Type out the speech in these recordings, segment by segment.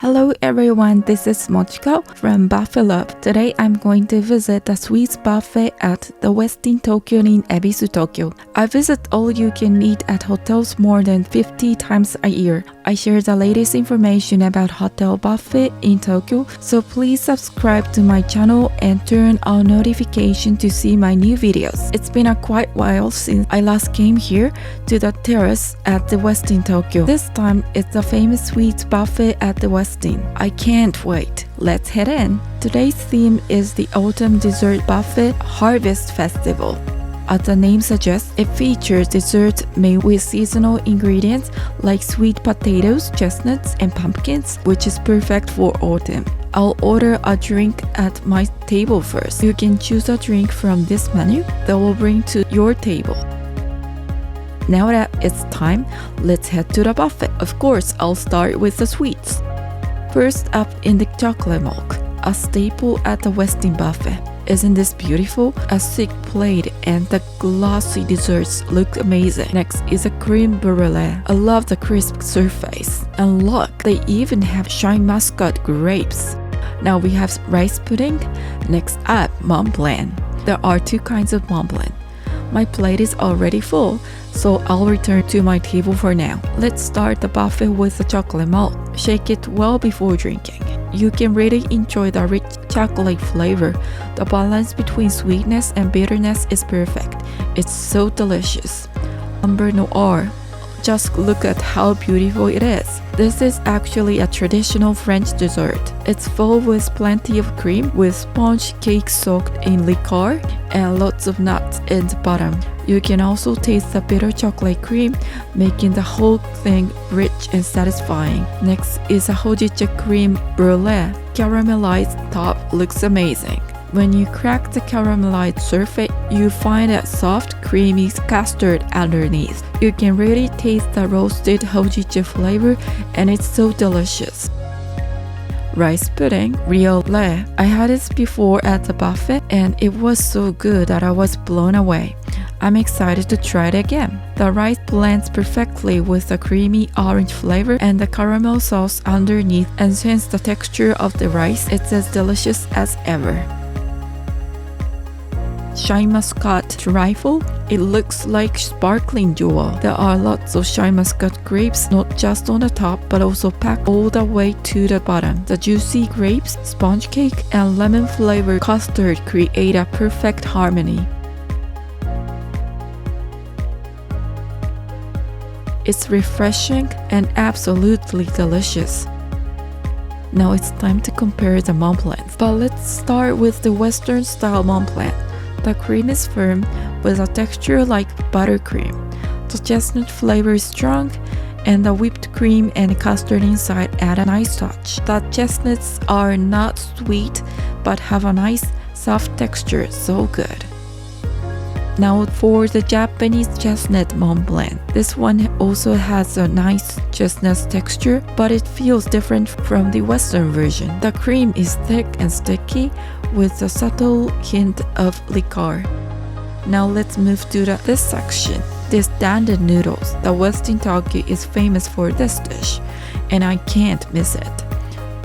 Hello everyone, this is Mochi from Buffalo. Today I'm going to visit the sweets buffet at the Westin Tokyo in Ebisu, Tokyo. I visit all you can eat at hotels more than 50 times a year. I share the latest information about hotel buffet in Tokyo, so please subscribe to my channel and turn on notification to see my new videos. It's been a quite while since I last came here to the Terrace at the Westin Tokyo. This time it's the famous sweets buffet at the Westin. I can't wait. Let's head in. Today's theme is the Autumn Dessert Buffet Harvest Festival. As the name suggests, it features desserts made with seasonal ingredients like sweet potatoes, chestnuts, and pumpkins, which is perfect for autumn. I'll order a drink at my table first. You can choose a drink from this menu that will bring to your table. Now that it's time, let's head to the buffet. Of course, I'll start with the sweets. First up in the chocolate milk, a staple at the Westin buffet. Isn't this beautiful? A thick plate and the glossy desserts look amazing. Next is a cream brulee. I love the crisp surface. And look, they even have shine muscat grapes. Now we have rice pudding. Next up, Mont Blanc. There are two kinds of Mont Blanc. My plate is already full, so I'll return to my table for now. Let's start the buffet with the chocolate malt. Shake it well before drinking. You can really enjoy the rich chocolate flavor. The balance between sweetness and bitterness is perfect. It's so delicious. Amber Noir. Just look at how beautiful it is. This is actually a traditional French dessert. It's full with plenty of cream, with sponge cake soaked in liqueur and lots of nuts in the bottom. You can also taste the bitter chocolate cream, making the whole thing rich and satisfying. Next is a hojicha cream brulee. Caramelized top looks amazing. When you crack the caramelized surface, you find a soft, creamy custard underneath. You can really taste the roasted hojicha flavor, and it's so delicious. Rice pudding, real le. I had this before at the buffet, and it was so good that I was blown away. I'm excited to try it again. The rice blends perfectly with the creamy orange flavor and the caramel sauce underneath, and since the texture of the rice, it's as delicious as ever. Shine muscat trifle. It looks like sparkling jewel. There are lots of shine muscat grapes, not just on the top, but also packed all the way to the bottom. The juicy grapes, sponge cake, and lemon flavored custard create a perfect harmony. It's refreshing and absolutely delicious. Now it's time to compare the Mont Blanc. But let's start with the Western style Mont Blanc. The cream is firm with a texture like buttercream. The chestnut flavor is strong, and the whipped cream and custard inside add a nice touch. The chestnuts are not sweet but have a nice soft texture, so good. Now for the Japanese chestnut Mont Blanc. This one also has a nice chestnut texture, but it feels different from the Western version. The cream is thick and sticky with a subtle hint of liqueur. Now let's move to this section. This dandan noodles. The Westin Tokyo is famous for this dish, and I can't miss it.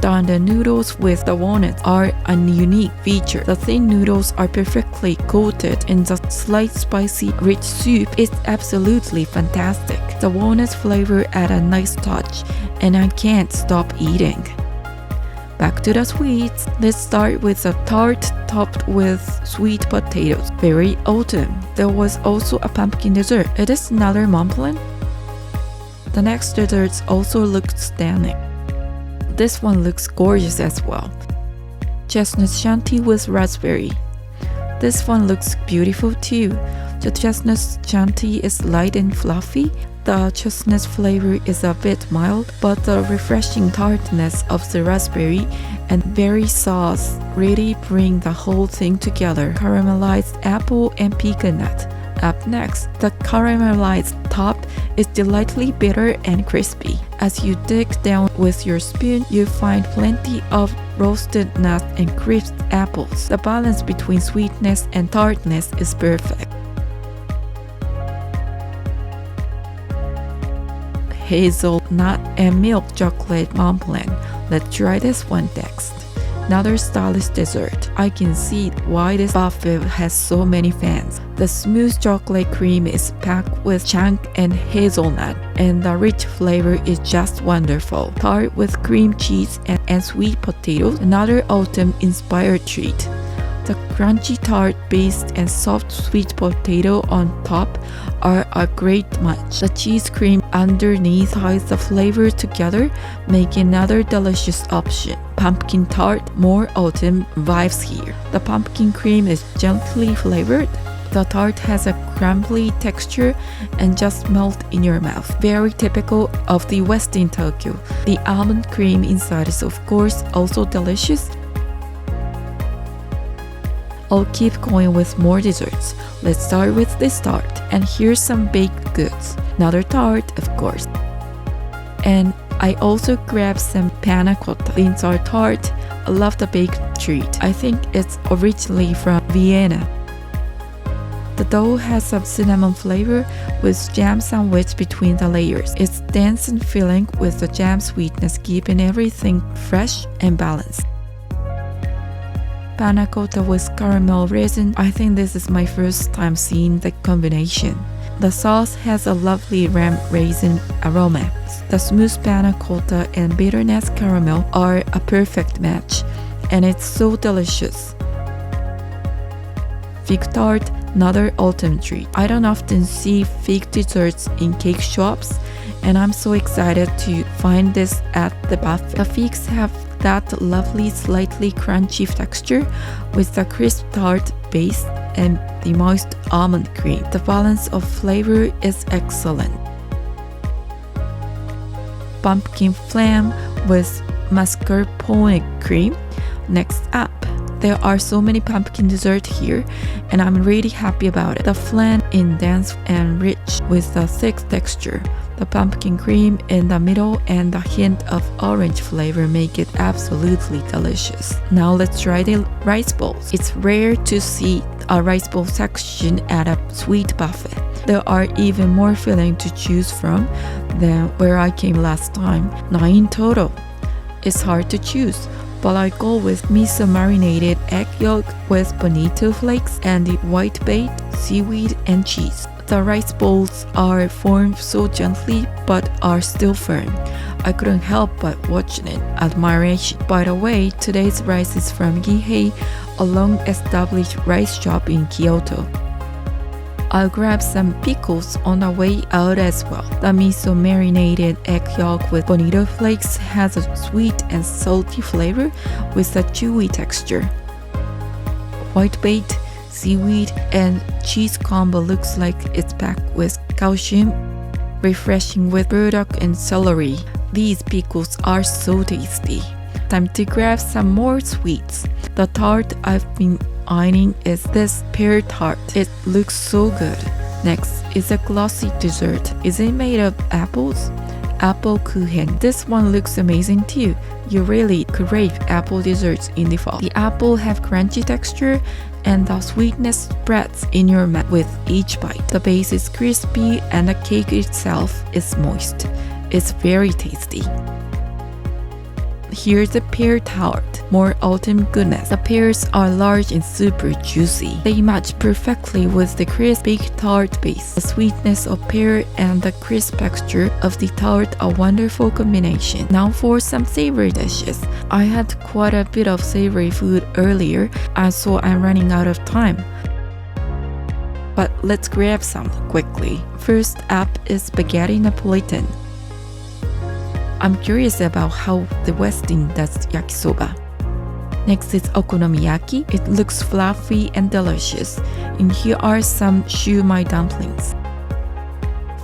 Dandan noodles with the walnuts are a unique feature. The thin noodles are perfectly coated in the slight spicy rich soup. It's absolutely fantastic. The walnut flavor add a nice touch, and I can't stop eating. Back to the sweets. Let's start with a tart topped with sweet potatoes. Very autumn. There was also a pumpkin dessert. It is another Mont Blanc. The next desserts also looked stunning. This one looks gorgeous as well. Chestnut shanty with raspberry. This one looks beautiful too. The chestnut shanty is light and fluffy. The chestnut flavor is a bit mild, but the refreshing tartness of the raspberry and berry sauce really bring the whole thing together. Caramelized apple and pecan nut. Up next, the caramelized top is delightfully bitter and crispy. As you dig down with your spoon, you find plenty of roasted nuts and crisp apples. The balance between sweetness and tartness is perfect. Hazelnut and milk chocolate Mont Blanc. Let's try this one next. Another stylish dessert. I can see why this buffet has so many fans. The smooth chocolate cream is packed with chunk and hazelnut, and the rich flavor is just wonderful. Tart with cream cheese and sweet potatoes, another autumn-inspired treat. The crunchy tart base and soft sweet potato on top are a great match. The cheese cream underneath ties the flavor together, making another delicious option. Pumpkin tart, more autumn vibes here. The pumpkin cream is gently flavored. The tart has a crumbly texture and just melt in your mouth. Very typical of the Westin Tokyo. The almond cream inside is of course also delicious. I'll keep going with more desserts. Let's start with this tart. And here's some baked goods. Another tart, of course. And I also grabbed some panna cotta. Beans are tart. I love the baked treat. I think it's originally from Vienna. The dough has a cinnamon flavor with jam sandwiched between the layers. It's dense and filling with the jam sweetness, keeping everything fresh and balanced. Panna cotta with caramel resin. I think this is my first time seeing the combination. The sauce has a lovely ram raisin aroma. The smooth panna cotta and bitterness caramel are a perfect match, and it's so delicious. Fig tart, another autumn treat. I don't often see fig desserts in cake shops, and I'm so excited to find this at the buffet. The figs have that lovely slightly crunchy texture with the crisp tart base and the moist almond cream. The balance of flavor is excellent. Pumpkin flan with mascarpone cream. Next up, there are so many pumpkin desserts here, and I'm really happy about it. The flan is dense and rich with a thick texture. The pumpkin cream in the middle and the hint of orange flavor make it absolutely delicious. Now let's try the rice bowls. It's rare to see a rice bowl section at a sweet buffet. There are even more filling to choose from than where I came last time, 9 in total. It's hard to choose, but I go with miso marinated egg yolk with bonito flakes and the white bait, seaweed, and cheese. The rice bowls are formed so gently but are still firm. I couldn't help but watching it, admiration. By the way, today's rice is from Gihei, a long-established rice shop in Kyoto. I'll grab some pickles on the way out as well. The miso marinated egg yolk with bonito flakes has a sweet and salty flavor with a chewy texture. White bait, seaweed, and cheese combo looks like it's packed with calcium, refreshing with burdock and celery. These pickles are so tasty. Time to grab some more sweets. The tart I've been eyeing is this pear tart. It looks so good. Next is a glossy dessert. Is it made of apples? Apple kuchen. This one looks amazing too. You really crave apple desserts in the fall. The apple have crunchy texture and the sweetness spreads in your mouth with each bite. The base is crispy and the cake itself is moist. It's very tasty. Here's the pear tart, more autumn goodness. The pears are large and super juicy. They match perfectly with the crisp baked tart base. The sweetness of pear and the crisp texture of the tart are a wonderful combination. Now for some savory dishes. I had quite a bit of savory food earlier, so I'm running out of time. But let's grab some quickly. First up is spaghetti Napolitan. I'm curious about how the Westin does yakisoba. Next is okonomiyaki. It looks fluffy and delicious. And here are some shumai dumplings.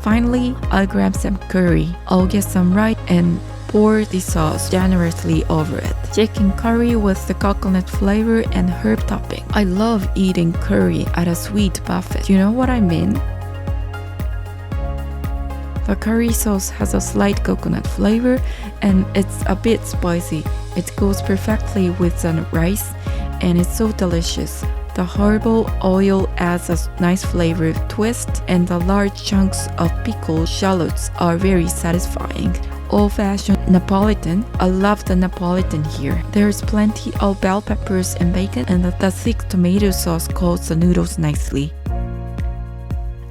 Finally, I'll grab some curry. I'll get some rice and pour the sauce generously over it. Chicken curry with the coconut flavor and herb topping. I love eating curry at a sweet buffet. Do you know what I mean? The curry sauce has a slight coconut flavor and it's a bit spicy. It goes perfectly with the rice and it's so delicious. The herbal oil adds a nice flavor twist and the large chunks of pickled shallots are very satisfying. old-fashioned Napolitan. I love the Napolitan here. There's plenty of bell peppers and bacon, and the thick tomato sauce coats the noodles nicely.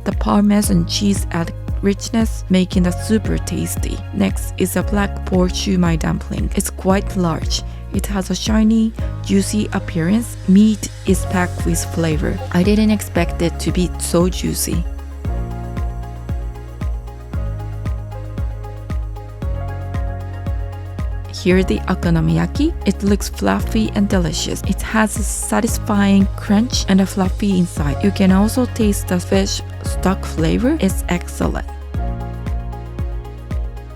The Parmesan cheese adds richness, making it super tasty. Next is a black pork shumai dumpling. It's quite large. It has a shiny, juicy appearance. Meat is packed with flavor. I didn't expect it to be so juicy. Here the okonomiyaki. It looks fluffy and delicious. It has a satisfying crunch and a fluffy inside. You can also taste the fish stock flavor. It's excellent.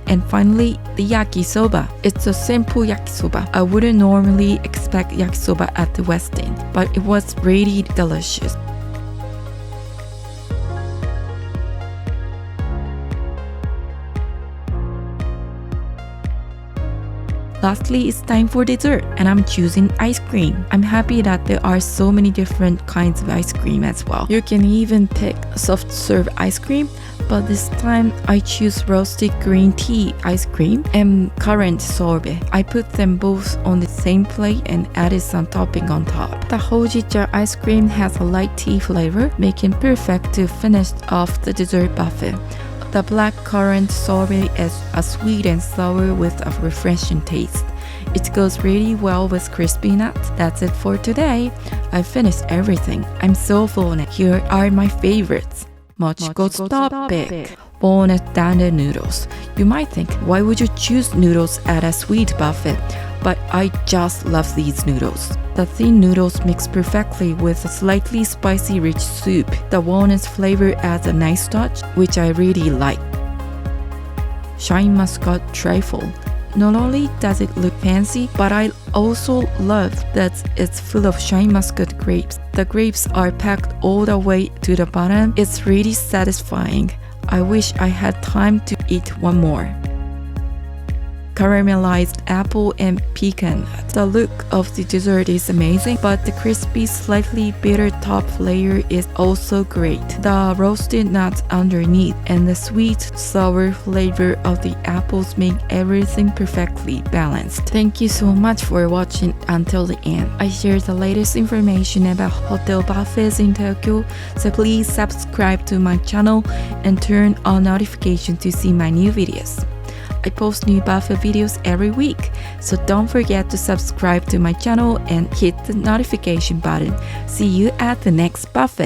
And finally, the yakisoba. It's a simple yakisoba. I wouldn't normally expect yakisoba at the Westin, but it was really delicious. Lastly, it's time for dessert, and I'm choosing ice cream. I'm happy that there are so many different kinds of ice cream as well. You can even pick soft serve ice cream, but this time I choose roasted green tea ice cream and currant sorbet. I put them both on the same plate and added some topping on top. The hojicha ice cream has a light tea flavor, making perfect to finish off the dessert buffet. The black currant sorbet is a sweet and sour with a refreshing taste. It goes really well with crispy nuts. That's it for today. I finished everything. I'm so full now. Here are my favorites. Mochi's topic. Walnut dandelion noodles. You might think, why would you choose noodles at a sweet buffet? But I just love these noodles. The thin noodles mix perfectly with a slightly spicy rich soup. The walnut flavor adds a nice touch, which I really like. Shine-muscat trifle. Not only does it look fancy, but I also love that it's full of shine-muscat grapes. The grapes are packed all the way to the bottom. It's really satisfying. I wish I had time to eat one more. Caramelized apple and pecan nut. The look of the dessert is amazing, but the crispy, slightly bitter top layer is also great. The roasted nuts underneath and the sweet, sour flavor of the apples make everything perfectly balanced. Thank you so much for watching until the end. I share the latest information about hotel buffets in Tokyo, so please subscribe to my channel and turn on notifications to see my new videos. I post new buffet videos every week, so don't forget to subscribe to my channel and hit the notification button. See you at the next buffet.